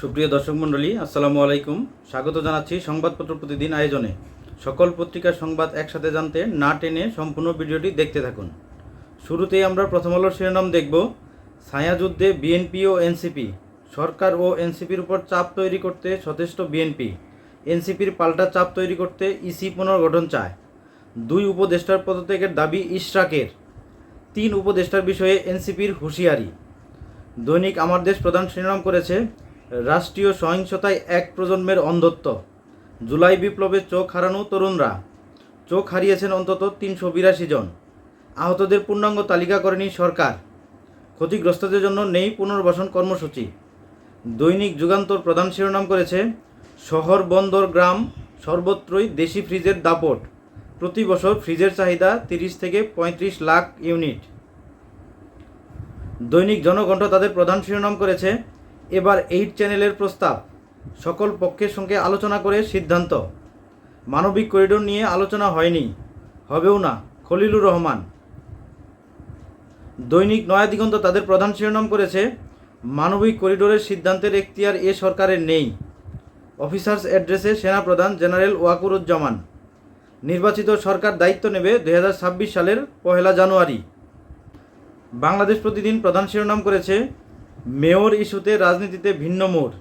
সুপ্রিয় দর্শক মণ্ডলী, আসসালামু আলাইকুম। স্বাগত জানাচ্ছি সংবাদপত্র প্রতিদিন আয়োজনে। সকল পত্রিকার সংবাদ একসাথে জানতে না টেনে সম্পূর্ণ ভিডিওটি দেখতে থাকুন। শুরুতেই আমরা প্রথম আলোর শিরোনাম দেখব, ছায়াযুদ্ধে বিএনপি ও এনসিপি। সরকার ও এনসিপির উপর চাপ তৈরি করতে সচেষ্ট বিএনপি। এনসিপির পাল্টা চাপ তৈরি করতে ইসি পুনর্গঠন চায়। 2 উপদেষ্টার পদত্যাগের দাবি ইশরাকের। 3 উপদেষ্টার বিষয়ে এনসিপির হুঁশিয়ারি। দৈনিক আমার দেশ প্রধান শিরোনাম করেছে, রাষ্ট্রীয় সহিংসতায় এক প্রজন্মের অন্ধত্ব। জুলাই বিপ্লবে চোখ হারানো তরুণরা। চোখ হারিয়েছেন অন্তত 382 জন। আহতদের পূর্ণাঙ্গ তালিকা করেনি সরকার। ক্ষতিগ্রস্তদের জন্য নেই পুনর্বাসন কর্মসূচি। দৈনিক যুগান্তর প্রধান শিরোনাম করেছে, শহর বন্দর গ্রাম সর্বত্রই দেশি ফ্রিজের দাপট। প্রতি বছর ফ্রিজের চাহিদা 30 থেকে 35 লাখ ইউনিট। দৈনিক জনকণ্ঠ তাদের প্রধান শিরোনাম করেছে, এবার 8 চ্যানেলের প্রস্তাব। সকল পক্ষের সঙ্গে আলোচনা করে সিদ্ধান্ত। মানবিক করিডোর নিয়ে আলোচনা হয়নি, হবেও না, খলিলুর রহমান। দৈনিক নয়া দিগন্ত তাদের প্রধান শিরোনাম করেছে, মানবিক করিডোরের সিদ্ধান্তের এখতিয়ার এ সরকারের নেই। অফিসার্স অ্যাড্রেসে সেনাপ্রধান জেনারেল ওয়াকুরুজ্জামান। নির্বাচিত সরকার দায়িত্ব নেবে 2026 সালের 1 জানুয়ারি। বাংলাদেশ প্রতিদিন প্রধান শিরোনাম করেছে, মেয়র ইস্যুতে রাজনীতিতে ভিন্ন মোড়।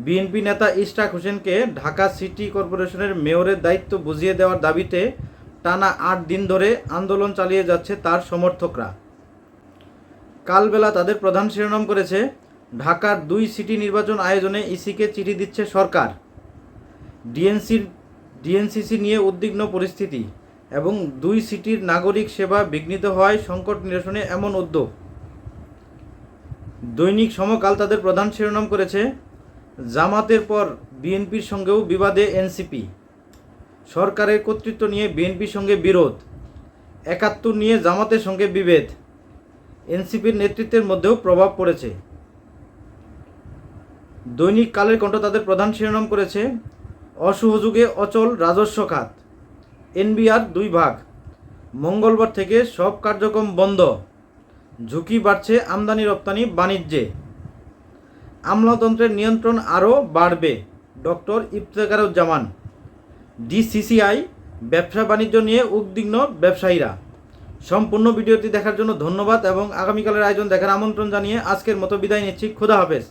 বিএনপি নেতা ইশরাক হোসেনকে ঢাকা সিটি কর্পোরেশনের মেয়রের দায়িত্ব বুঝিয়ে দেওয়ার দাবিতে টানা 8 দিন ধরে আন্দোলন চালিয়ে যাচ্ছে তার সমর্থকরা। কালবেলা তাদের প্রধান শিরোনাম করেছে, ঢাকার 2 সিটি নির্বাচন আয়োজনে ইসিকে চিঠি দিচ্ছে সরকার। ডিএনসিসি নিয়ে উদ্বিগ্ন পরিস্থিতি এবং 2 সিটির নাগরিক সেবা বিঘ্নিত হওয়ায় সংকট নিরসনে এমন উদ্যোগ। দৈনিক সমকাল তাদের প্রধান শিরোনাম করেছে, জামাতের পর বিএনপির সঙ্গেও বিবাদে এনসিপি। সরকারের কর্তৃত্ব নিয়ে বিএনপির সঙ্গে বিরোধ। 71 নিয়ে জামাতের সঙ্গে বিভেদ। এনসিপির নেতৃত্বের মধ্যেও প্রভাব পড়েছে। দৈনিক কালের কণ্ঠ তাদের প্রধান শিরোনাম করেছে, অসহযোগে অচল রাজস্ব খাত। এনবিআর 2 ভাগ। মঙ্গলবার থেকে সব কার্যক্রম বন্ধ। ঝুঁকি বাড়ছে আমদানি রপ্তানি বাণিজ্যে। আমলাতন্ত্রের নিয়ন্ত্রণ আরও বাড়বে, ডক্টর ইফতেখারুজ্জামান। ডিসিসিআই ব্যবসা বাণিজ্য নিয়ে উদ্বিগ্ন ব্যবসায়ীরা। সম্পূর্ণ ভিডিওটি দেখার জন্য ধন্যবাদ এবং আগামীকালের আয়োজন দেখার আমন্ত্রণ জানিয়ে আজকের মতো বিদায় নিচ্ছি। খোদা হাফেজ।